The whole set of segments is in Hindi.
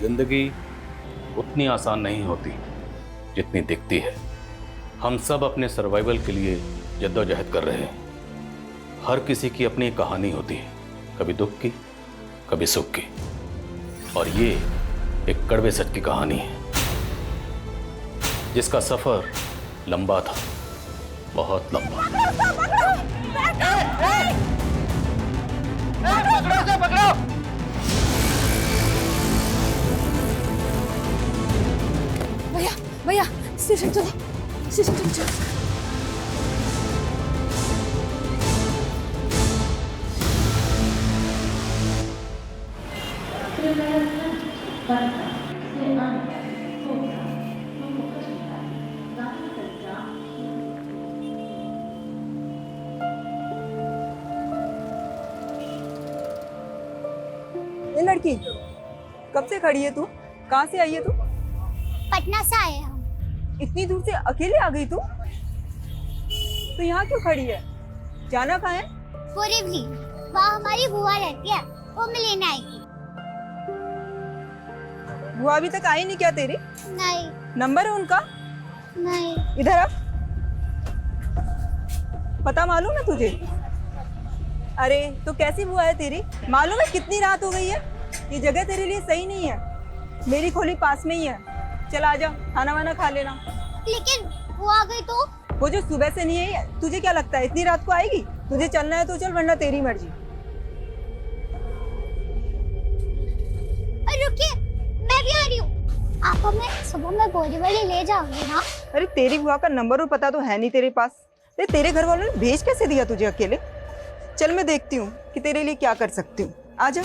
जिंदगी उतनी आसान नहीं होती जितनी दिखती है। हम सब अपने सर्वाइवल के लिए जद्दोजहद कर रहे हैं। हर किसी की अपनी कहानी होती है, कभी दुख की, कभी सुख की, और ये एक कड़वे सच की कहानी है जिसका सफर लंबा था, बहुत लंबा। पकड़ो! भैया भैया स्टेशन चलो, स्टेशन चलो चलो। ये लड़की कब से खड़ी है तू? कहाँ से आई है तू? पटना से आए हम। इतनी दूर से अकेले आ गई तू? तो यहाँ क्यों खड़ी है? जाना कहाँ है? बोरीवली, वहाँ हमारी बुआ रहती है, वो मैं लेने आएगी। बुआ अभी तक आई नहीं क्या तेरी? नहीं। नंबर है उनका? नहीं। इधर आ। पता मालूम है तुझे? अरे तो कैसी बुआ है तेरी? मालूम है कितनी रात हो गई है? ये जगह तेरे लिए सही नहीं है। मेरी खोली पास में ही है, चल आजा, खाना वाना खा लेना। लेकिन वो आ गई तो? वो जो सुबह से नहीं है, तुझे क्या लगता है इतनी रात को आएगी? तुझे चलना है तो चल, वरना तेरी मर्जी। अरे रुकिए, मैं भी आ रही हूँ। आप हमें सुबह में बोरीवली ले जाओगे ना? अरे तेरी बुआ का नंबर और पता तो है नहीं तेरे पास। तेरे घर वालों ने भेज कैसे दिया तुझे अकेले? चल मैं देखती हूँ कि तेरे लिए क्या कर सकती हूँ। आजा।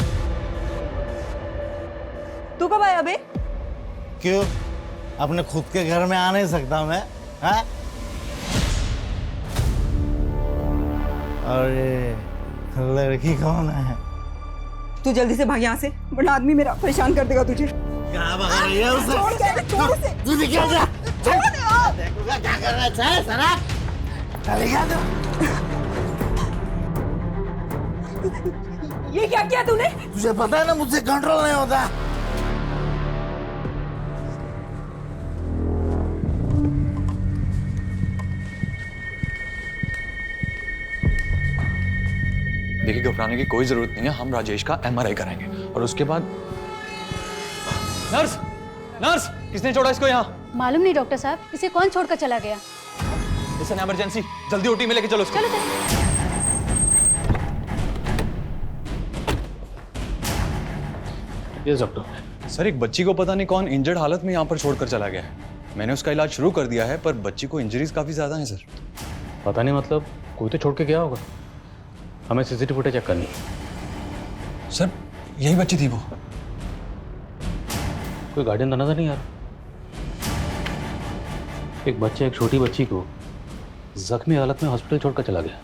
तू कब आया बे? क्यों? अपने खुद के घर में आ नहीं सकता मैं? हाँ? अरे लड़की कौन है? तू जल्दी से भाग यहाँ से, वरना आदमी मेरा परेशान कर देगा तुझे। क्या भगा रही है उसे? छोड़ उसे। तू निकल जा। छोड़ यार। देखूंगा क्या करना चाहे सरा। चलेगा तू? ये क्या किया तूने? तुझे पता है ना मुझसे कंट्रोल नहीं होता। देखिए, घबराने की कोई जरूरत नहीं है। हम राजेश का एमआरआई कराएंगे और उसके बाद नर्स, नर्स, किसने छोड़ा इसको यहाँ? मालूम नहीं डॉक्टर साहब, इसे कौन छोड़कर चला गया? इसे इमरजेंसी, जल्दी ओटी में लेके चलो इसको। चलो चलो। Yes doctor. सर, एक बच्ची को पता नहीं कौन इंजर्ड हालत में यहाँ पर छोड़कर चला गया है। मैंने उसका इलाज शुरू कर दिया है, पर बच्ची को इंजरीज काफी ज्यादा हैं सर। पता नहीं, मतलब कोई तो छोड़ के गया होगा। हमें सीसीटीवी फुटेज चेक करनी है। सर, यही बच्ची थी वो। कोई गार्डियन तो नजर नहीं आ रहा। एक बच्चे, एक छोटी बच्ची को जख्मी हालत में हॉस्पिटल छोड़कर चला गया।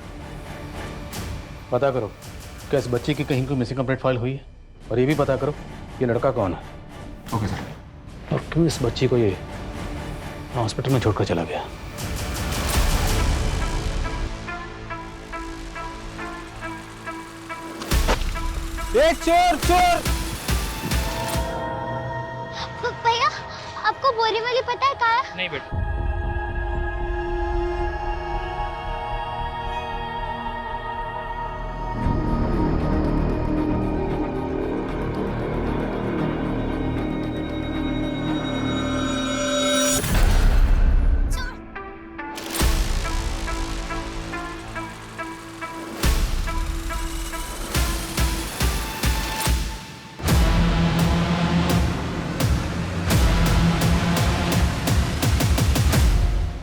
पता करो क्या इस बच्ची की कहीं कोई मिसिंग कंप्लेंट फाइल हुई है, और ये भी पता करो ये लड़का कौन है। Okay sir. और क्यों इस बच्ची को ये हॉस्पिटल में छोड़कर चला गया। एक चोर चोर। भैया, आपको बोरीवली पता है कहाँ है? नहीं बेटा।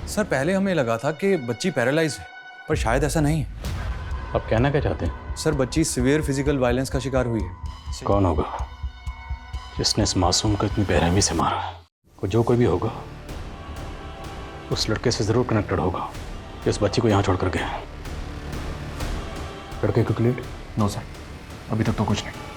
सर, पहले हमें लगा था कि बच्ची पैरालाइज है, पर शायद ऐसा नहीं है। अब कहना क्या चाहते हैं? सर, बच्ची सीवियर फिजिकल वायलेंस का शिकार हुई है। कौन होगा जिसने इस मासूम को इतनी बेरहमी से मारा? जो कोई भी होगा उस लड़के से जरूर कनेक्टेड होगा जो इस बच्ची को यहाँ छोड़कर गया। लड़के को क्लीन? नो सर, अभी तक तो कुछ नहीं।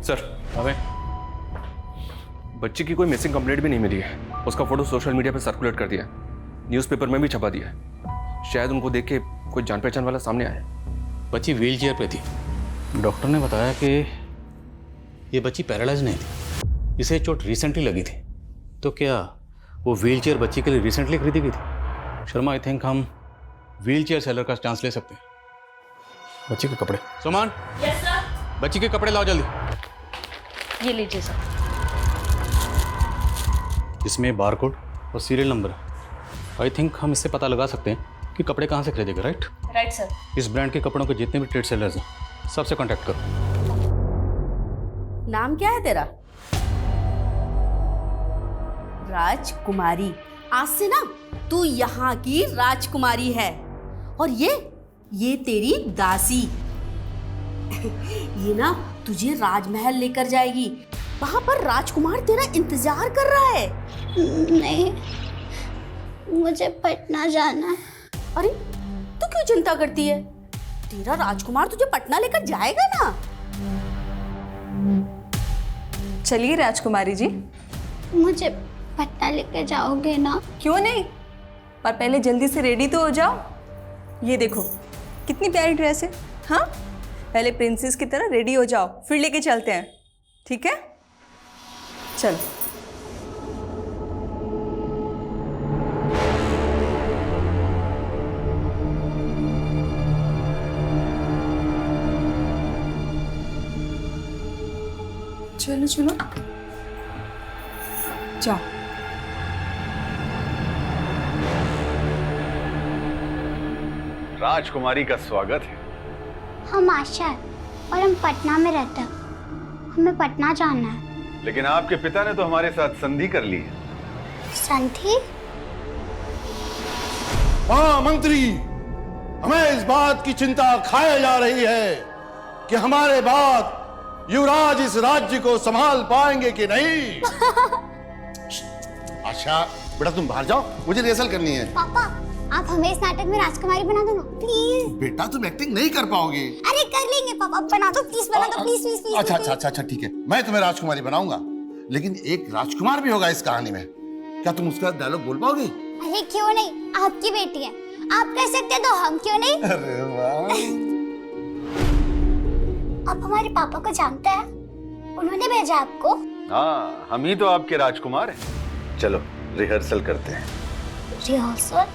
सर, हमें बच्ची की कोई मिसिंग कंप्लेंट भी नहीं मिली है। उसका फोटो सोशल मीडिया पर सर्कुलेट कर दिया। न्यूज़पेपर में भी छपा दिया है। शायद उनको देख के कोई जान पहचान वाला सामने आया। बच्ची व्हील चेयर पे थी। डॉक्टर ने बताया कि ये बच्ची पैरालाइज नहीं थी, इसे चोट रिसेंटली लगी थी। तो क्या वो व्हील चेयर बच्ची के लिए रिसेंटली खरीदी गई थी? शर्मा, आई थिंक हम व्हील चेयर सेलर का चांस ले सकते हैं। बच्ची के कपड़े, सुमन। Yes sir. बच्ची के कपड़े लाओ जल्दी। ये लीजिए सर। इसमें बारकोड और सीरियल नंबर है। आई थिंक हम इससे पता लगा सकते हैं कि कपड़े कहाँ से खरीदेगा, राइट? Right sir. इस ब्रांड के कपड़ों के जितने भी ट्रेड सेलर्स हैं सबसे कांटेक्ट करो। नाम क्या है तेरा? राजकुमारी। आज से ना तू यहाँ की राजकुमारी है और ये तेरी दासी। ये ना तुझे राजमहल लेकर जाएगी। वहां पर राजकुमार तेरा इंतजार कर रहा है। नहीं, मुझे पटना जाना है। अरे तू क्यों चिंता करती है? तेरा राजकुमार तुझे पटना लेकर जाएगा ना। चलिए राजकुमारी जी। मुझे पटना लेके जाओगे ना? क्यों नहीं, पर पहले जल्दी से रेडी तो हो जाओ। ये देखो कितनी प्यारी ड्रेस है। हाँ, पहले प्रिंसेस की तरह रेडी हो जाओ, फिर लेके चलते हैं, ठीक है? चलो। चलो चलो जाओ। राजकुमारी का स्वागत है। हम आशा है और हम पटना में रहते हैं। हमें पटना जाना है। लेकिन आपके पिता ने तो हमारे साथ संधि कर ली है। संधि? हाँ मंत्री, हमें इस बात की चिंता खाए जा रही है कि हमारे बाद युवराज इस राज्य को संभाल पाएंगे कि नहीं। आशा बेटा तुम बाहर जाओ, मुझे रिहर्सल करनी है। पापा, आप हमें इस नाटक में राजकुमारी बना दो ना प्लीज। बेटा तुम एक्टिंग नहीं कर पाओगे। अरे कर लेंगे पापा, बना दो प्लीज, बना दो प्लीज प्लीज प्लीज। अच्छा अच्छा अच्छा अच्छा ठीक है, मैं तुम्हें राजकुमारी बनाऊंगा, लेकिन एक राजकुमार भी होगा इस कहानी में। क्या तुम उसका डायलॉग बोल पाओगे? अरे क्यों नहीं, आपकी बेटी है, आप कर सकते हैं तो हम क्यों नहीं। अरे वाह। आप हमारे पापा को जानते हैं? उन्होंने भेजा आपको? हाँ, हम ही तो आपके राजकुमार हैं। चलो रिहर्सल करते हैं। रिहर्सल?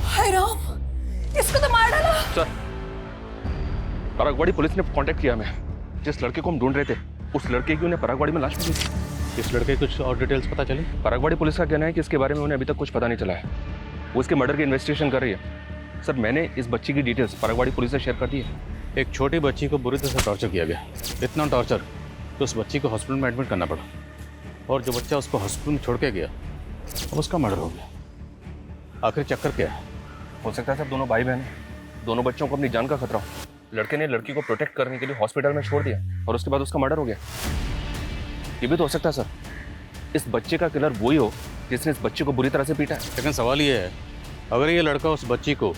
हाय राम, इसको तो मार डाला। सर, परागवाड़ी पुलिस ने कांटेक्ट किया हमें। जिस लड़के को हम ढूंढ रहे थे, उस लड़के की उन्हें परागवाड़ी में लाश मिली थी। इस लड़के कुछ और डिटेल्स पता चली? परागवाड़ी पुलिस का कहना है कि इसके बारे में उन्हें अभी तक कुछ पता नहीं चला है। वो इसके मर्डर की इन्वेस्टिगेशन कर रही है। सर, मैंने इस बच्ची की डिटेल्स परागवाड़ी पुलिस से शेयर कर दी है। एक छोटी बच्ची को बुरी तरह से टॉर्चर किया गया। इतना टॉर्चर तो उस बच्ची को हॉस्पिटल में एडमिट करना पड़ा, और जो बच्चा उसको हॉस्पिटल में छोड़ के गया अब उसका मर्डर हो गया। आखिर चक्कर क्या है? हो सकता है सर दोनों भाई बहन हैं। दोनों बच्चों को अपनी जान का खतरा हो। लड़के ने लड़की को प्रोटेक्ट करने के लिए हॉस्पिटल में छोड़ दिया और उसके बाद उसका मर्डर हो गया। ये भी तो हो सकता है सर, इस बच्चे का किलर वही हो जिसने इस बच्चे को बुरी तरह से पीटा है। लेकिन सवाल ये है, अगर ये लड़का उस बच्ची को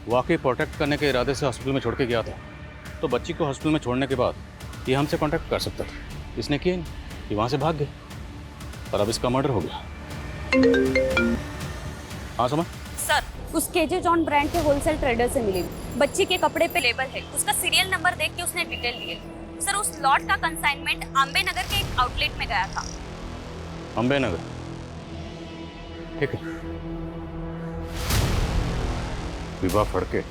वाकई प्रोटेक्ट करने के इरादे से हॉस्पिटल में छोड़ के गया था, तो बच्ची को हॉस्पिटल में छोड़ने के बाद ये हमसे कांटेक्ट कर सकता था। इसने किया नहीं, ये वहाँ से भाग गए और अब इसका मर्डर हो गया। हाँ सुमन? सर, उस केजे जॉन ब्रांड के होलसेल ट्रेडर से मिली। बच्ची के कपड़े पे लेबल है, उसका सीरियल नंबर देख के उसने डिटेल लिए। सर, उस लॉट का कंसाइनमेंट अम्बे नगर के एक आउटलेट में गया था। अम्बे नगर? ठीक है। विवाह फड़के?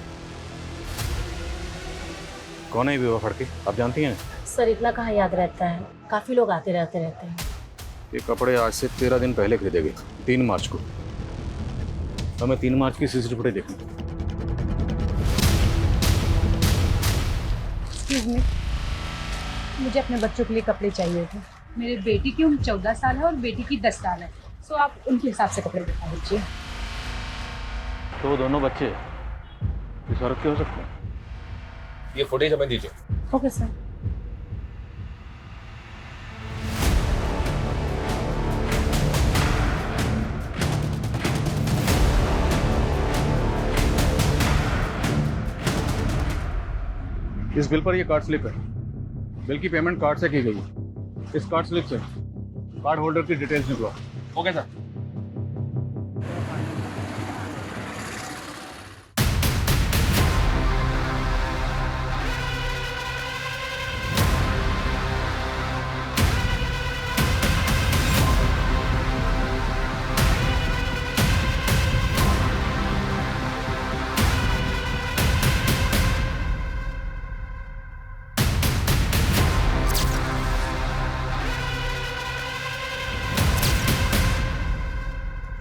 कौन है विवाह फड़के, आप जानती हैं? सर, इतना कहाँ याद रहता है, काफी लोग आते रहते हैं। ये कपड़े आज से 13 दिन पहले खरीदे गए, 3 मार्च को। हमें 3 मार्च की सीसीटीवी फुटेज देखनी। मुझे अपने बच्चों के लिए कपड़े चाहिए थे। मेरे बेटी की उम्र 14 साल है और बेटी की 10 साल है। सो आप उनके हिसाब से कपड़े दिखा दीजिए। तो वो दोनों बच्चे इस औरत के हो सकते हैं? ये फुटेज हमें दीजिए। Okay sir. इस बिल पर ये कार्ड स्लिप है। बिल की पेमेंट कार्ड से की गई है। इस कार्ड स्लिप से कार्ड होल्डर की डिटेल्स निकलो। Okay sir.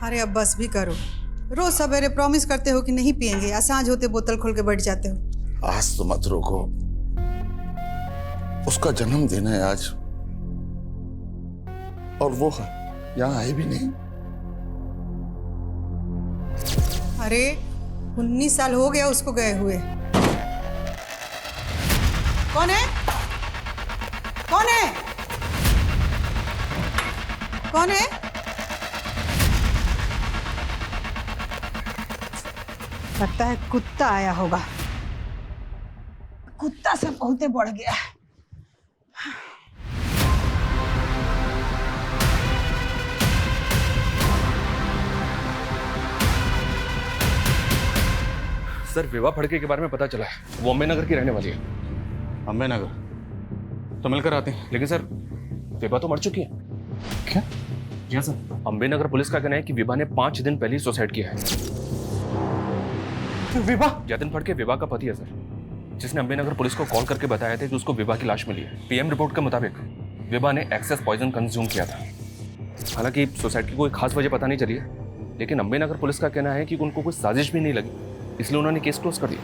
अरे अब बस भी करो। रोज सवेरे प्रॉमिस करते हो कि नहीं पियेंगे, सांझ होते बोतल खोल के बैठ जाते हो। आज तो मत रोको, उसका जन्मदिन है आज, और वो यहाँ आए भी नहीं। अरे 19 साल हो गया उसको गए हुए। कौन है? कौन है? कौन है? लगता है कुत्ता आया होगा। कुत्ता से बहुते बढ़ गया है। सर विवाह फड़के के बारे में पता चला है, वो अम्बे नगर की रहने वाली है। अम्बे नगर तो मिलकर आते हैं। लेकिन सर विवाह तो मर चुकी है। क्या? जी हाँ सर, अम्बे नगर पुलिस का कहना है कि विवाह ने 5 दिन पहले ही सुसाइड किया है। विवाह? जतिन फड़के विवाह का पति है सर, जिसने अम्बे नगर पुलिस को कॉल करके बताया था कि उसको विवाह की लाश मिली है। पीएम रिपोर्ट के मुताबिक विवाह ने एक्सेस पॉइजन कंज्यूम किया था। हालांकि सुसाइड की कोई खास वजह पता नहीं चली है, लेकिन अम्बे नगर पुलिस का कहना है कि उनको कोई साजिश भी नहीं लगी, इसलिए उन्होंने केस क्लोज कर दिया।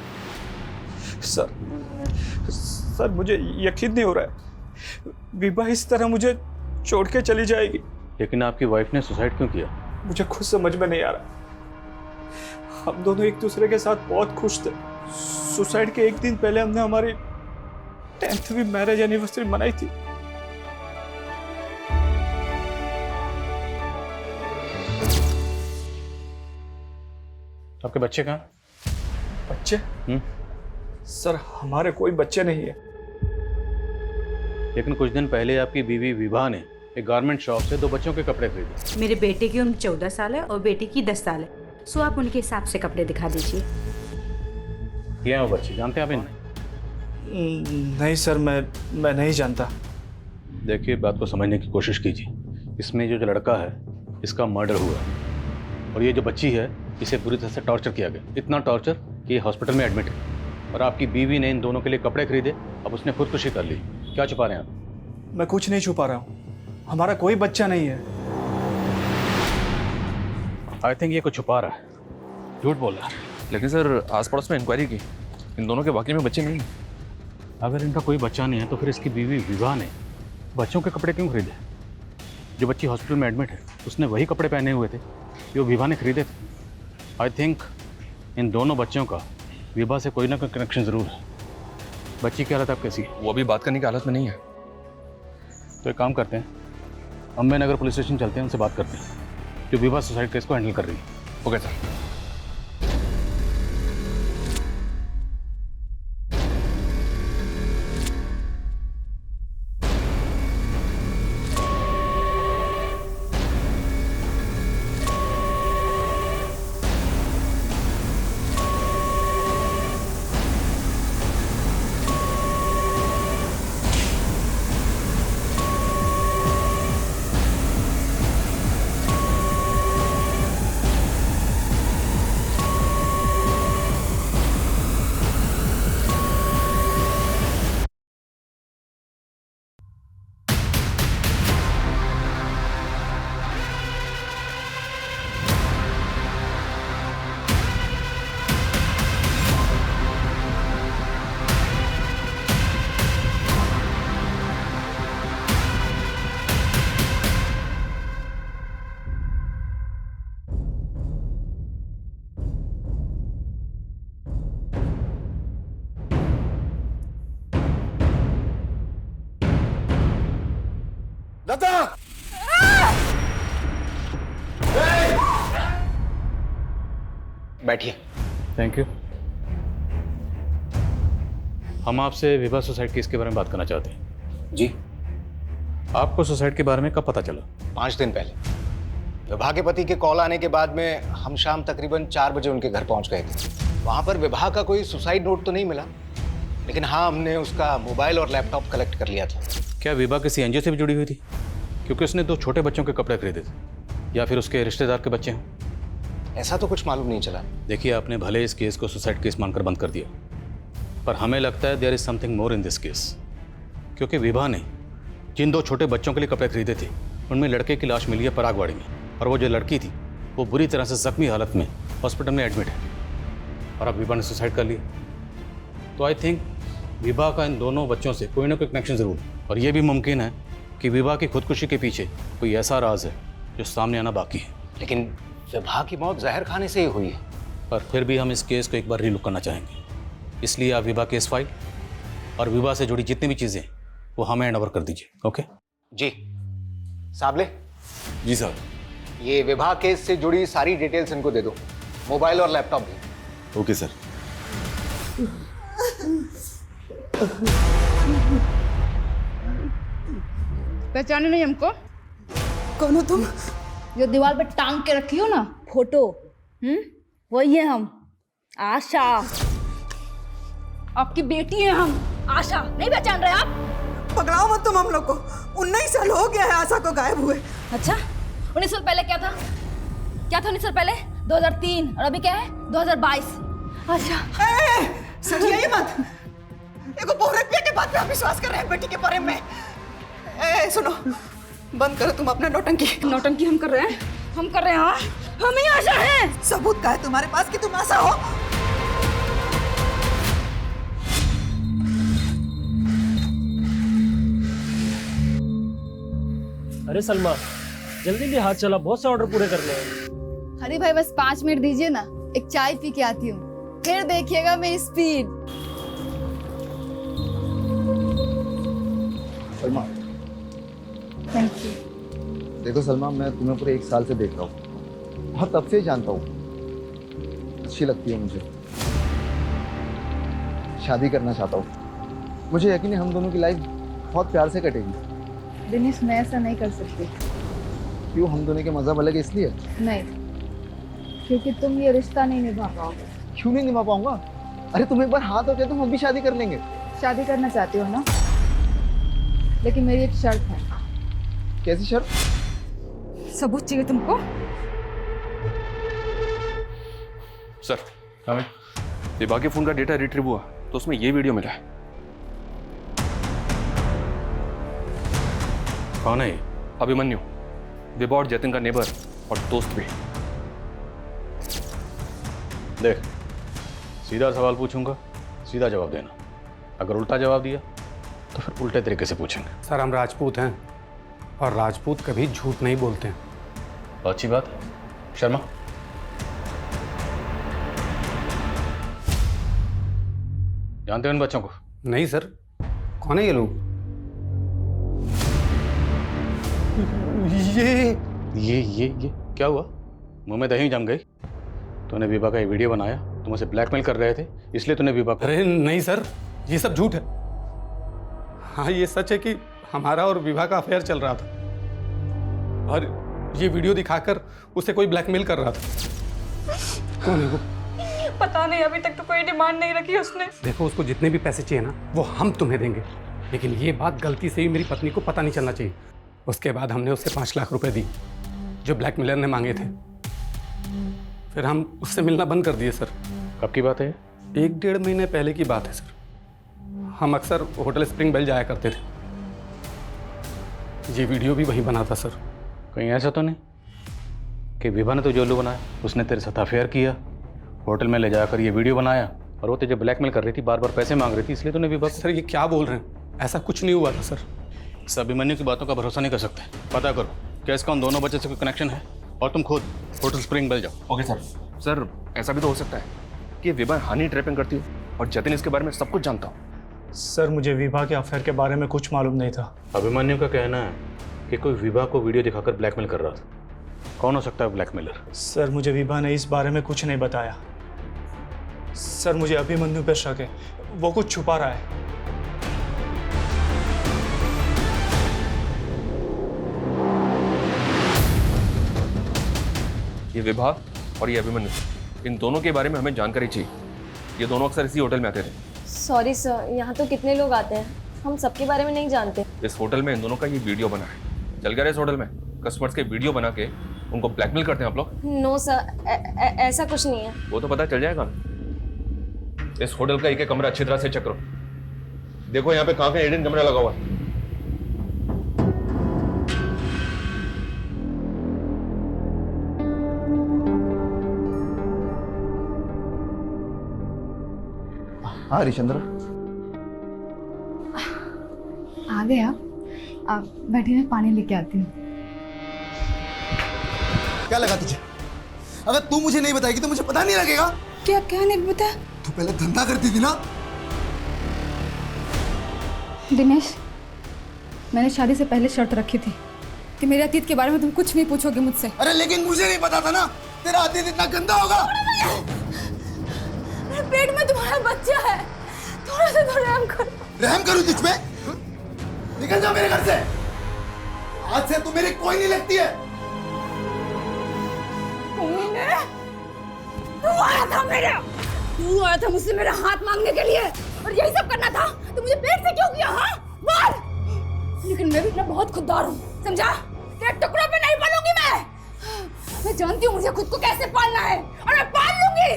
सर मुझे यकीन नहीं हो रहा है, विवाह इस तरह मुझे छोड़ के चली जाएगी। लेकिन आपकी वाइफ ने सुसाइड क्यों किया? मुझे खुद समझ में नहीं आ रहा। हम दोनों एक दूसरे के साथ बहुत खुश थे। सुसाइड के एक दिन पहले हमने हमारी 10वीं मैरिज एनिवर्सरी मनाई थी। आपके बच्चे कहाँ? बच्चे? सर हमारे कोई बच्चे नहीं है। लेकिन कुछ दिन पहले आपकी बीवी विभा ने एक गारमेंट शॉप से 2 बच्चों के कपड़े खरीदे। मेरे बेटे की उम्र 14 साल है और बेटी की 10 साल है। सो आप उनके हिसाब से कपड़े दिखा दीजिए। ये हैं वो बच्चे, जानते हैं आप इन्हें? नहीं सर, मैं नहीं जानता। देखिए बात को समझने की कोशिश कीजिए। इसमें जो लड़का है इसका मर्डर हुआ है, और ये जो बच्ची है इसे बुरी तरह से टॉर्चर किया गया। इतना टॉर्चर कि ये हॉस्पिटल में एडमिट है। और आपकी बीवी ने इन दोनों के लिए कपड़े खरीदे, अब उसने खुदकुशी कर ली। क्या छुपा रहे हैं आप? मैं कुछ नहीं छुपा रहा हूँ, हमारा कोई बच्चा नहीं है। आई थिंक ये कुछ छुपा रहा है, झूठ बोल रहा है। लेकिन सर आस पड़ोस में इंक्वायरी की, इन दोनों के वाकई में बच्चे नहीं हैं। अगर इनका कोई बच्चा नहीं है तो फिर इसकी बीवी विवाह ने बच्चों के कपड़े क्यों खरीदे? जो बच्ची हॉस्पिटल में एडमिट है उसने वही कपड़े पहने हुए थे जो विवाह ने खरीदे थे। आई थिंक इन दोनों बच्चों का विवाह से कोई ना कोई कनेक्शन ज़रूर है। बच्ची की हालत अब कैसी है? वो अभी बात करने की हालत में नहीं है। तो एक काम करते हैं, अम्बे नगर पुलिस स्टेशन चलते हैं, उनसे बात करते हैं जो विवाह सुसाइड केस को हैंडल कर रही है। Okay sir. लता! बैठिए। Thank you. हम आपसे विभा सुसाइड केस के बारे में बात करना चाहते हैं। जी। आपको सुसाइड के बारे में कब पता चला? 5 दिन पहले विभा के पति के कॉल आने के बाद में हम शाम तकरीबन 4 बजे उनके घर पहुंच गए थे। वहां पर विभा का कोई सुसाइड नोट तो नहीं मिला, लेकिन हाँ, हमने उसका मोबाइल और लैपटॉप कलेक्ट कर लिया था। क्या विभा किसी एनजीओ से भी जुड़ी हुई थी? क्योंकि उसने 2 छोटे बच्चों के कपड़े खरीदे थे, या फिर उसके रिश्तेदार के बच्चे हैं। ऐसा तो कुछ मालूम नहीं चला। देखिए, आपने भले इस केस को सुसाइड केस मानकर बंद कर दिया, पर हमें लगता है there is something more in this case. क्योंकि विभा ने जिन 2 छोटे बच्चों के लिए कपड़े खरीदे थे, उनमें लड़के की लाश मिली है परागवाड़ी में, और वो जो लड़की थी वो बुरी तरह से जख्मी हालत में हॉस्पिटल में एडमिट है, और अब विभा ने सुसाइड कर लिया। तो आई थिंक विभा का इन दोनों बच्चों से कोई ना कोई कनेक्शन ज़रूर है, और ये भी मुमकिन है कि विभा की खुदकुशी के पीछे कोई ऐसा राज है जो सामने आना बाकी है। लेकिन विभा की मौत जहर खाने से ही हुई है। पर फिर भी हम इस केस को एक बार रीलुक करना चाहेंगे, इसलिए आप विभा केस फाइल और विभा से जुड़ी जितनी भी चीज़ें वो हमें हैंड ओवर कर दीजिए। ओके जी। साबले। जी सर। ये विभा केस से जुड़ी सारी डिटेल्स इनको दे दो, मोबाइल और लैपटॉप भी। Okay sir. पहचाने नहीं हमको? कौन हो तुम? जो दीवार पे टांग के रखी हो ना फोटो, वही है हम। आशा, आपकी बेटी है हम। आशा, नहीं पहचान रहे आप? पकड़ाओ मत तुम हम लोग को। 19 साल हो गया है आशा को गायब हुए। अच्छा, 19 साल पहले क्या था? क्या था 19 साल पहले? 2003, और अभी क्या है? 2022। अच्छा, सरिया ये मत। एगो बहुरत बेटे बात पे आप विश्वास कर रहे हैं बेटी के बारे में। सुनो, बंद करो तुम अपना नौटंकी। नौटंकी हम कर रहे हैं? हम कर रहे हैं? हाँ, हम ही आशा हैं। सबूत का है तुम्हारे पास कि तुम आशा हो? अरे सलमा, जल्दी भी हाथ चला, बहुत से ऑर्डर पूरे करने हैं। अरे भाई बस 5 मिनट दीजिए ना, एक चाय पी के आती हूँ, फिर देखिएगा मेरी स्पीड। Salma, thank you. देखो सलमा, मैं तुम्हें पूरे 1 साल से देख रहा हूँ और तब से ही जानता हूँ। अच्छी लगती है मुझे, शादी करना चाहता हूँ। मुझे यकीन है हम दोनों की लाइफ बहुत प्यार से कटेगी। दिनेश, मैं ऐसा नहीं कर सकती। क्यों? हम दोनों के मज़हब अलग है इसलिए? नहीं, क्योंकि तुम ये रिश्ता नहीं निभा पाओगे। क्यों नहीं निभा पाऊंगा? अरे तुम एक बार हाँ तो कह दो, हम भी शादी कर लेंगे। शादी करना चाहती हो ना? लेकिन मेरी एक शर्त है। कैसी शर्त? सबूत चाहिए तुमको? सर, विभा के फोन का डेटा रिट्रीव हुआ तो उसमें ये वीडियो मिला है। कौन है ये? अभिमन्यु, विभा और जतिन का नेबर और दोस्त भी। देख, सीधा सवाल पूछूंगा, सीधा जवाब देना। अगर उल्टा जवाब दिया तो फिर उल्टे तरीके से पूछेंगे। सर, हम राजपूत हैं और राजपूत कभी झूठ नहीं बोलते हैं। अच्छी बात है। शर्मा, जानते हो इन बच्चों को? नहीं सर। कौन है ये लोग? ये क्या हुआ? मुंह में दही जम गई? तूने विभा का ये वीडियो बनाया, तुम उसे ब्लैकमेल कर रहे थे, इसलिए तूने विभा को... अरे नहीं सर, ये सब झूठ है। हाँ, ये सच है कि हमारा और विभा का अफेयर चल रहा था, और ये वीडियो दिखाकर उसे कोई ब्लैकमेल कर रहा था। कौन है वो? पता नहीं, अभी तक तो कोई डिमांड नहीं रखी उसने। देखो, उसको जितने भी पैसे चाहिए ना, वो हम तुम्हें देंगे, लेकिन ये बात गलती से ही मेरी पत्नी को पता नहीं चलना चाहिए। उसके बाद हमने उसे 5 लाख रुपए दी जो ब्लैकमेलर ने मांगे थे। फिर हम उससे मिलना बंद कर दिए सर। कब की बात है? 1-1.5 महीने पहले की बात है सर। हम अक्सर होटल स्प्रिंग बेल जाया करते थे। ये वीडियो भी वहीं बना था सर। कहीं ऐसा तो नहीं कि विभा ने तो जो बनाया, उसने तेरे साथ अफेयर किया, होटल में ले जाकर ये वीडियो बनाया, और वो तुझे ब्लैकमेल कर रही थी, बार बार पैसे मांग रही थी, इसलिए तूने विभा... सर, ये क्या बोल रहे हैं? ऐसा कुछ नहीं हुआ था सर। इस अभिमन्यु की बातों का भरोसा नहीं कर सकते। पता करो क्या इसका उन दोनों बच्चे से कोई कनेक्शन है, और तुम खुद होटल स्प्रिंग बेल जाओ। Okay sir. सर, ऐसा भी तो हो सकता है कि विभा हनी ट्रैपिंग करती हो और जतिन इसके बारे में सब कुछ जानता हो। सर, मुझे विभा के अफेयर के बारे में कुछ मालूम नहीं था। अभिमन्यु का कहना है कि कोई विभा को वीडियो दिखाकर ब्लैकमेल कर रहा था। कौन हो सकता है ब्लैकमेलर? सर, मुझे विभा ने इस बारे में कुछ नहीं बताया। सर, मुझे अभिमन्यु पे शक है। वो कुछ छुपा रहा है। ये विभा और ये अभिमन्यु, इन दोनों के बारे में हमें जानकारी चाहिए। ये दोनों अक्सर इसी होटल में आते थे। सॉरी सर, यहाँ तो कितने लोग आते हैं, हम सबके बारे में नहीं जानते। इस होटल में इन दोनों का ये वीडियो बना है। चल गया इस होटल में कस्टमर्स के वीडियो बना के उनको ब्लैकमेल करते हैं आप लोग? नो सर, ऐसा कुछ नहीं है। वो तो पता चल जाएगा। इस होटल का एक कमरा अच्छी तरह से चेक करो। देखो यहाँ पे कहाँ पे हिडन कैमरा लगा हुआ है। हाँ हरिश्चंद्र, आ गए आप बैठिए, मैं पानी लेके आती हूँ। क्या लगा तुझे? अगर तू मुझे नहीं बताएगी तो मुझे पता नहीं लगेगा। क्या क्या नहीं पता? तू पहले धंधा करती थी ना। दिनेश, मैंने शादी से पहले शर्त रखी थी कि मेरे अतीत के बारे में तुम कुछ नहीं पूछोगे मुझसे। अरे लेकिन मुझे नहीं पता था ना तेरा अतीत इतना गंदा होगा। मेरे पेट में तुम्हारा बच्चा है, थोड़ा सा तो रहम करो। रहम करूं तुझ पे? निकल जा मेरे घर से। आज से तू मेरी कोई नहीं लगती है। तू आया था मुझसे मेरा हाथ मांगने के लिए और यही सब करना था तो मुझे पेट से क्यों किया? हाँ बोल। लेकिन मैं भी इतना बहुत खुददार हूँ, समझा? तेरे टुकड़ों पे नहीं पालूंगी मैं जानती हूँ मुझे खुद को कैसे पालना है और मैं पाल लूंगी।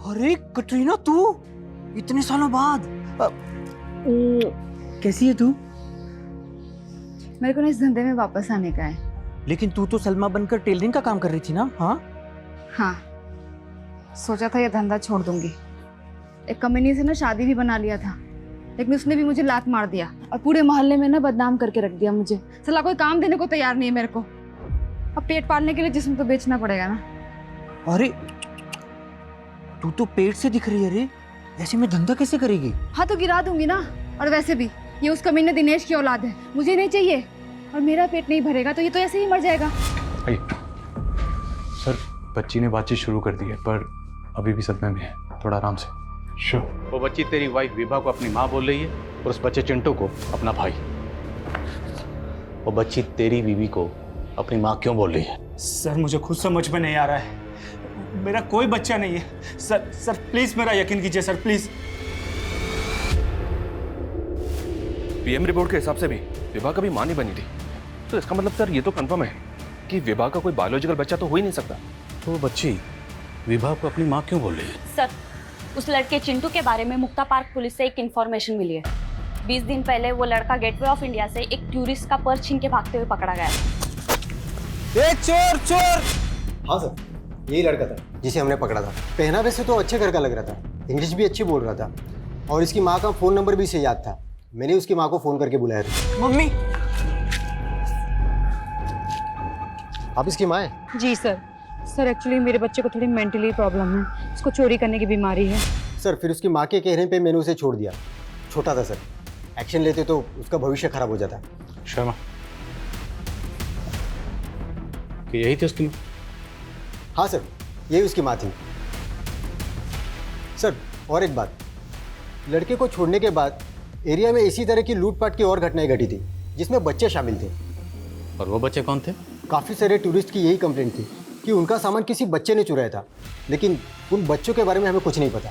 अरे कटरीना, तू इतने सालों बाद कैसी है तू? मेरे को ना इस धंधे में वापस आने का है। लेकिन तू तो सलमा बनकर टेलरिंग का काम कर रही थी ना? हाँ, सोचा था ये धंधा छोड़ दूंगी। एक कमीनी से ना शादी भी बना लिया था, लेकिन उसने भी मुझे लात मार दिया और पूरे मोहल्ले में ना बदनाम करके रख दिया मुझे। साला कोई काम देने को तैयार नहीं है मेरे को। अब पेट पालने के लिए जिस्म तो बेचना पड़ेगा ना। अरे तू तो पेट से दिख रही है रे, ऐसे में धंधा कैसे करेगी? हाँ तो गिरा दूंगी ना। और वैसे भी ये उस कमीने दिनेश की औलाद है, मुझे नहीं चाहिए। और मेरा पेट नहीं भरेगा तो ये तो ऐसे ही मर जाएगा। सर, बच्ची ने बातचीत शुरू कर दी है पर अभी भी सदमे में है, थोड़ा आराम से। वो बच्ची तेरी वाइफ विभा को अपनी माँ बोल रही है और उस बच्चे चिंटू को अपना भाई। वो बच्ची तेरी बीवी को अपनी माँ क्यों बोल रही है? सर मुझे खुद समझ में नहीं आ रहा है। मेरा कोई बच्चा नहीं है। सर प्लीज मेरा यकीन कीजिए सर, प्लीज। पीएम रिपोर्ट के हिसाब से भी विभा कभी मां नहीं बनी थी, तो इसका मतलब सर ये तो कंफर्म है कि विभा का कोई बायोलॉजिकल बच्चा तो हो ही नहीं सकता। तो वो बच्ची विभा को अपनी माँ क्यों बोल रही है? सर, उस लड़के चिंटू के बारे में मुक्ता पार्क पुलिस से एक इन्फॉर्मेशन मिली है। 20 दिन पहले वो लड़का गेटवे ऑफ इंडिया से एक टूरिस्ट का पर्स छीन के भागते हुए पकड़ा गया। चोर! हाँ सर, यही लड़का था जिसे हमने पकड़ा था। पहनावे से तो अच्छे घर का लग रहा था, इंग्लिश भी अच्छी बोल रहा था और इसकी माँ का फ़ोन नंबर भी से याद था। मैंने उसकी माँ को फ़ोन करके बुलाया था। मम्मी! आप इसकी माँ हैं? जी सर। सर एक्चुअली मेरे बच्चे को थोड़ी मेंटली प्रॉब्लम है, उसको चोरी करने की बीमारी है। सर फिर उसकी माँ के कहने पे मैंने उसे छोड़ दिया। छोटा था सर, एक्शन लेते तो उसका भविष्य खराब हो जाता। शर्मा, कि यही थी उसकी माँ? हाँ सर, यही उसकी माँ थी। सर और एक बात, लड़के को छोड़ने के बाद एरिया में इसी तरह की लूटपाट की और घटनाएं घटी थी जिसमें बच्चे शामिल थे। और वो बच्चे कौन थे? काफ़ी सारे टूरिस्ट की यही कंप्लेंट थी कि उनका सामान किसी बच्चे ने चुराया था, लेकिन उन बच्चों के बारे में हमें कुछ नहीं पता।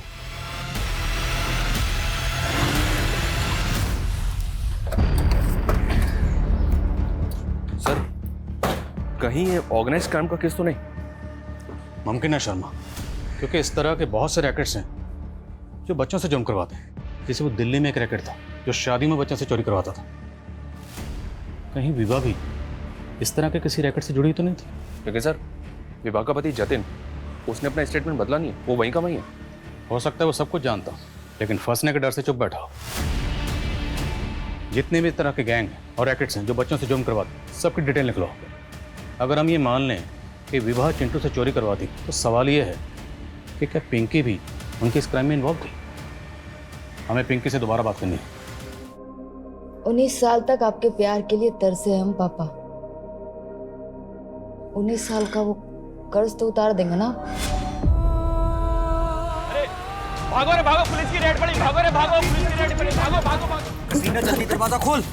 सर कहीं ये ऑर्गेनाइज क्राइम का केस तो नहीं? मुमकिन है शर्मा, क्योंकि इस तरह के बहुत से रैकेट्स हैं जो बच्चों से जुर्म करवाते हैं। जैसे वो दिल्ली में एक रैकेट था जो शादी में बच्चों से चोरी करवाता था। कहीं विभा भी इस तरह के किसी रैकेट से जुड़ी तो नहीं थी? क्योंकि सर विभा का पति जतिन, उसने अपना स्टेटमेंट बदला नहीं है, वो वहीं का वहीं है। हो सकता है वो सब कुछ जानता, लेकिन फंसने के डर से चुप बैठा हो। जितने भी तरह के गैंग हैं और रैकेट्स हैं जो बच्चों से जुर्म करवाते, सबकी डिटेल निकलो। अगर हम ये मान लें कि विभा चिंटू से चोरी करवाती, तो सवाल ये है कि क्या पिंकी भी उनके इस क्राइम में इन्वॉल्व थी? हमें पिंकी से दोबारा बात करनी है। 19 साल तक आपके प्यार के लिए तरसे हम पापा। 19 साल का वो कर्ज तो उतार देंगे ना? अरे भागो रे भागो, पुलिस की रेड पड़ी, भागो रे भागो, पुलिस की रेड पड़ी, भागो भागो भागो। कटीना जल्दी दरवाजा खोल।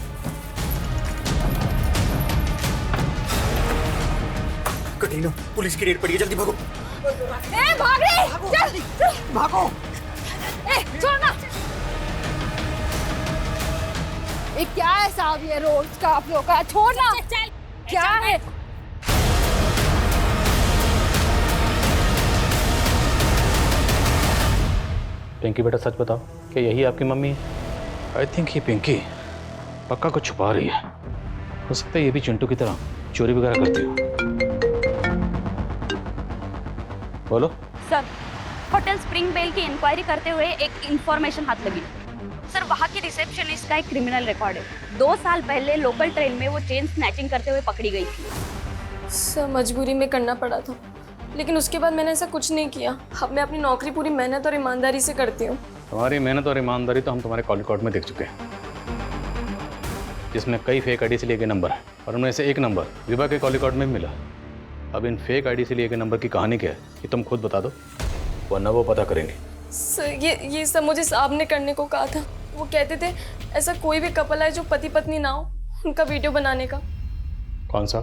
कटीना पुलिस की रेड पड़ी है, जल्दी भागो। ए भाग रे, चल भागो। ए छोड़ ना। ये क्या है साहब, ये रोज का आप लोग का, छोड़ ना। क्या है? पिंकी बेटा सच बताओ, क्या यही आपकी मम्मी है? आई थिंक ये पिंकी पक्का कुछ छुपा रही है। हो सकता है ये भी चिंटू की तरह चोरी वगैरह करती हो। बोलो। सर, होटल स्प्रिंग बेल की इंक्वायरी करते हुए एक इंफॉर्मेशन हाथ लगी। सर, वहाँ की रिसेप्शनिस्ट का एक क्रिमिनल रिकॉर्ड है। 2 साल पहले लोकल ट्रेन में वो चेन स्नैचिंग करते हुए पकड़ी गई थी। सर, मजबूरी में करना पड़ा था, लेकिन उसके बाद मैंने ऐसा कुछ नहीं किया। अब मैं अपनी नौकरी पूरी मेहनत और ईमानदारी से करती हूँ। तुम्हारी मेहनत और ईमानदारी तो हम तुम्हारे कॉल रिकॉर्ड में देख चुके हैं, जिसमें कई फेक आईडी से लिए गए नंबर है और उनमें से एक नंबर विभा के कॉल रिकॉर्ड में भी मिला। अब इन फेक आईडी से लिए गए नंबर की कहानी क्या है ये तुम खुद बता दो, वरना वो पता करेंगे। सर, ये सब मुझे साहब ने करने को कहा था। वो कहते थे ऐसा कोई भी कपल है जो पति पत्नी ना हो, उनका वीडियो बनाने का। कौन सा?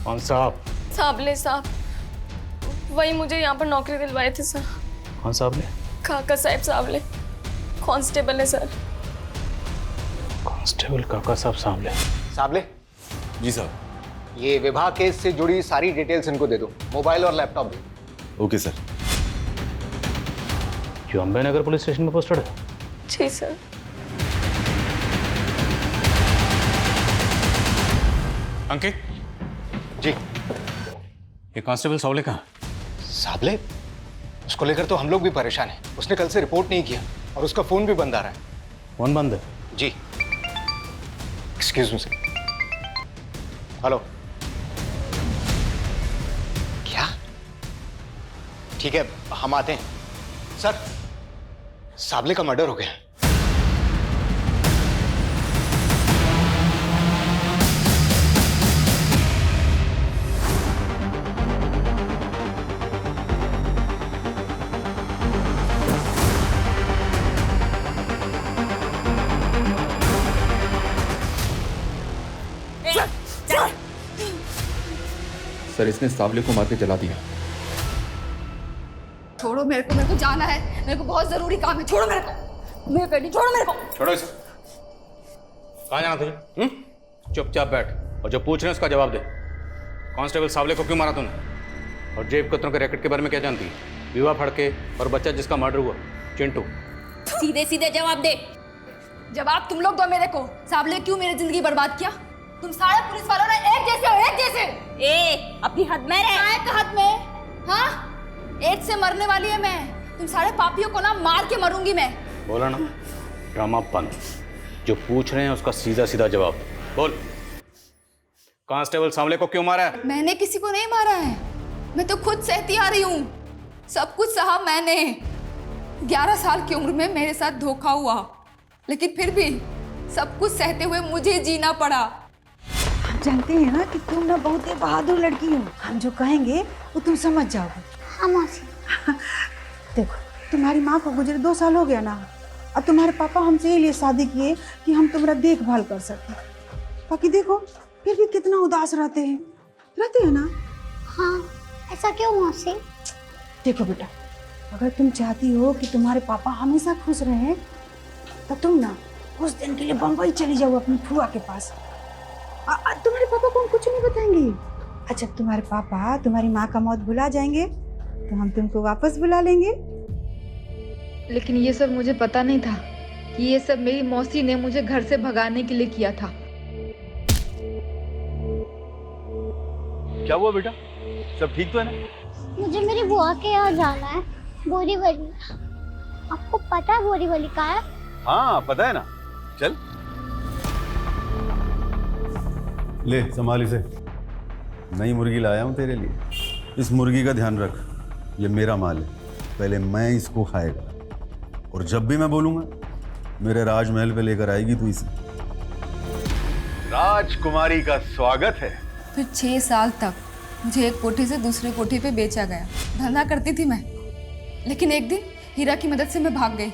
कौन साहब? साबले साहब, वही मुझे यहाँ पर नौकरी दिलवाए थे सर। कौन साहब ने? काका साहब साबले, कांस्टेबल है सर। कांस्टेबल काका साहब साबले। साबले जी साहब। ये विवाह केस से जुड़ी सारी डिटेल्स इनको दे दो, मोबाइल और लैपटॉप भी। Okay sir. जो अंबे नगर पुलिस स्टेशन में पोस्टेड है? जी सर। अंकित जी। ये कांस्टेबल सावले कहाँ? साबले, उसको लेकर तो हम लोग भी परेशान हैं। उसने कल से रिपोर्ट नहीं किया और उसका फोन भी बंद आ रहा है। फोन बंद है? जी। Excuse me sir. हेलो। क्या? ठीक है, हम आते हैं। सर, साबले का मर्डर हो गया। सर, इसने सावले को मार के जला दिया। छोड़ो मेरे को जाना है, मेरे को बहुत जरूरी काम है। छोड़ो मेरे को, मैं पेटी छोड़ो मेरे को। छोड़ो इसे। कहाँ जाना तुझे? चुपचाप बैठ और जो पूछ रहे हैं उसका जवाब दे। कांस्टेबल सावले को क्यों मारा तूने? और जेब कतरों के रैकेट के बारे में क्या जानती है? विवाह फड़के और बच्चा जिसका मर्डर हुआ, चिंटू। सीधे सीधे जवाब दे। जवाब तुम लोग दो मेरे को। सावले क्यों मेरी जिंदगी बर्बाद किया? तुम सारे पुलिस वालों ने एक जैसे हो, एक जैसे। ए, अपनी हद में रह। काय का हद में? हाँ, एक से मरने वाली है मैं। तुम सारे पापियों को ना मार के मरूंगी मैं। बोला ना, ड्रामा बंद। जो पूछ रहे हैं उसका सीधा सीधा जवाब बोल। कांस्टेबल सावले को क्यों मारा है? मैंने किसी को नहीं मारा है, मैं तो खुद सहती आ रही हूँ। सब कुछ सहा मैंने। 11 साल की उम्र में मेरे साथ धोखा हुआ, लेकिन फिर भी सब कुछ सहते हुए मुझे जीना पड़ा। हम जानते हैं ना कि तुम ना बहुत ही बहादुर लड़की हो। हम जो कहेंगे वो तुम समझ जाओगे। हाँ मौसी। देखो, तुम्हारी माँ को गुजरे 2 साल हो गया ना, और तुम्हारे पापा हमसे ये लिए शादी किए कि हम तुम्हारा देखभाल कर सकें। बाकी देखो, फिर भी कितना उदास रहते हैं ना। हाँ, ऐसा क्यों मौसी? देखो बेटा, अगर तुम चाहती हो कि तुम्हारे पापा हमेशा खुश रहें, तो तुम ना कुछ दिन के लिए बम्बई चली जाओ अपनी फुआ के पास। तुम्हारे पापा को हम कुछ नहीं बताएंगे। अच्छा, तुम्हारे पापा तुम्हारी माँ का मौत भुला जाएंगे तो हम तुमको वापस बुला लेंगे। लेकिन ये सब मुझे पता नहीं था कि ये सब मेरी मौसी ने मुझे घर से भगाने के लिए किया था। क्या हुआ बेटा? सब ठीक तो है ना? मुझे मेरी बुआ के यहाँ जाना है, बोरीवली। आपको पता है बोरीवली कहाँ है? हाँ पता है ना, चल। ले संभाल इसे, नई मुर्गी लाया हूँ तेरे लिए। इस मुर्गी का ध्यान रख, ये मेरा माल है, पहले मैं इसको खाएगा और जब भी मैं बोलूँगा मेरे राजमहल पे लेकर आएगी तू इसे। राजकुमारी का स्वागत है। फिर 6 साल तक मुझे एक कोठे से दूसरे कोठे पे बेचा गया। धंधा करती थी मैं, लेकिन एक दिन हीरा की मदद से मैं भाग गई,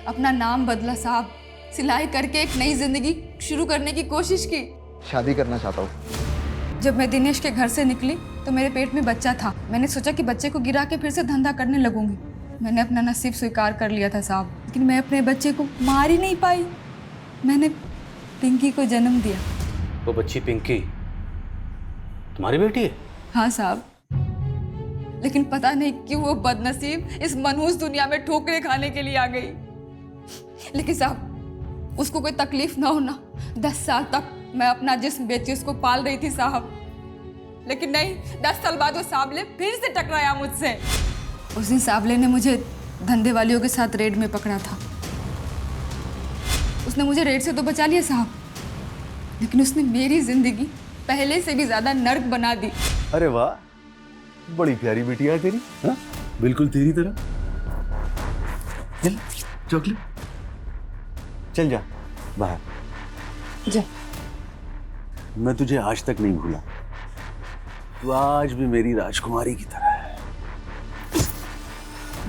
अपना नाम बदला साहब, सिलाई करके एक नई जिंदगी शुरू करने की कोशिश की। शादी करना चाहता हूँ। जब मैं दिनेश के घर से निकली तो मेरे पेट में बच्चा था। मैंने सोचा कि बच्चे को गिरा के फिर से धंधा करने लगूंगी। मैंने अपना नसीब स्वीकार कर लिया था साहब, लेकिन मैं अपने बच्चे को मार ही नहीं पाई। मैंने पिंकी को जन्म दिया। वो बच्ची पिंकी तुम्हारी बेटी है? हाँ साहब, लेकिन पता नहीं क्यों वो बदनसीब इस मनहूस दुनिया में ठोकरें खाने के लिए आ गई। लेकिन साहब उसको कोई तकलीफ ना होना, 10 साल तक मैं अपना जिस्म बेची उसको पाल रही थी साहब। लेकिन नहीं, 10 साल बाद वो साबले फिर से टकराया मुझसे। उस दिन साबले ने मुझे धंधे वालियों के साथ रेड में पकड़ा था। उसने मुझे रेड से तो बचा लिया साहब, लेकिन उसने मेरी जिंदगी पहले से भी ज्यादा नर्क बना दी। अरे वाह, बड़ी प्यारी बिटिया है तेरी। हाँ, बिल्कुल तेरी तरह। चल चॉकलेट, चल जा बाहर जा। मैं तुझे आज तक नहीं भूला, तू आज भी मेरी राजकुमारी की तरह है।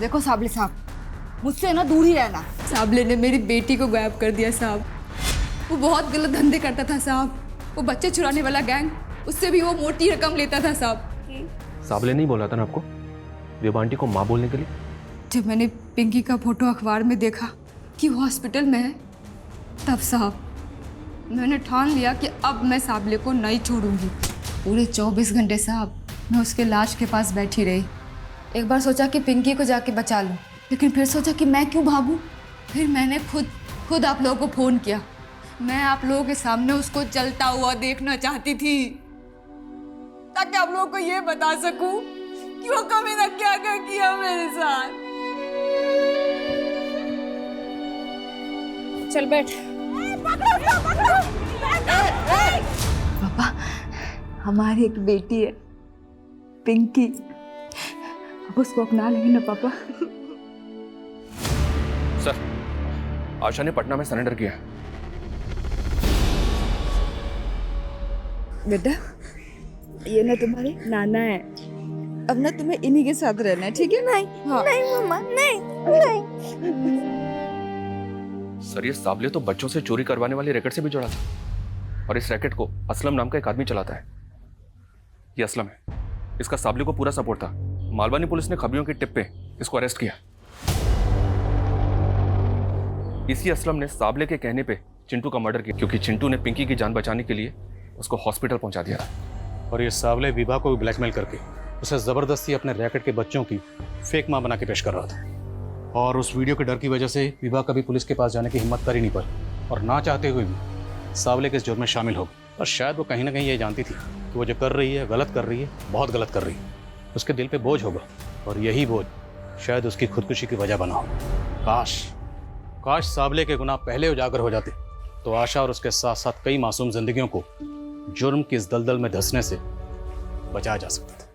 देखो साबले साहब, मुझसे ना दूर ही रहना। साबले ने मेरी बेटी को गायब कर दिया साहब। वो बहुत गलत धंधे करता था साहब। वो बच्चे चुराने वाला गैंग, उससे भी वो मोटी रकम लेता था साहब। साबले नहीं बोला था ना आपको विभा आंटी को माँ बोलने के लिए? जब मैंने पिंकी का फोटो अखबार में देखा कि वो हॉस्पिटल में है, तब साहब मैंने ठान लिया कि अब मैं साबले को नहीं छोड़ूंगी। पूरे 24 घंटे साहब मैं उसके लाश के पास बैठी रही। एक बार सोचा कि पिंकी को जाके बचा लूं, लेकिन फिर सोचा कि मैं क्यों भागूं। फिर मैंने खुद आप लोगों को फ़ोन किया। मैं आप लोगों के सामने उसको जलता हुआ देखना चाहती थी, ताकि आप लोगों को ये बता सकूं कि वो कमीना क्या क्या किया मेरे साथ। चल बैठ। पापा, हमारी एक बेटी है पिंकी, अब उसको अपना लेंगे ना पापा? सर, आशा ने पटना में सरेंडर किया। बेटा, ये ना तुम्हारे नाना है, अब ना तुम्हें इन्हीं के साथ रहना है, ठीक है? नहीं, हाँ। नहीं मम्मा, नहीं। सर, ये साबले तो बच्चों से चोरी करवाने वाले रैकेट से भी जुड़ा था, और इस रैकेट को असलम नाम का एक आदमी चलाता है। ये असलम है, इसका साबले को पूरा सपोर्ट था। मालवानी पुलिस ने खबरियों के टिप पे इसको अरेस्ट किया। इसी असलम ने साबले के कहने पे चिंटू का मर्डर किया, क्योंकि चिंटू ने पिंकी की जान बचाने के लिए उसको हॉस्पिटल पहुंचा दिया था। और ये साबले विभा को भी ब्लैकमेल करके उसे जबरदस्ती अपने रैकेट के बच्चों की फेक मां बना के पेश कर रहा था। और उस वीडियो के डर की वजह से विभा कभी पुलिस के पास जाने की हिम्मत कर ही नहीं पाई, और ना चाहते हुए भी साबले के इस जुर्म में शामिल हो गई। और शायद वो कहीं ना कहीं ये जानती थी कि वो जो कर रही है गलत कर रही है, बहुत गलत कर रही है। उसके दिल पे बोझ होगा, और यही बोझ शायद उसकी खुदकुशी की वजह बना हो। काश साबले के गुनाह पहले उजागर हो जाते, तो आशा और उसके साथ साथ कई मासूम जिंदगियों को जुर्म की इस दलदल में धंसने से बचाया जा सकता था।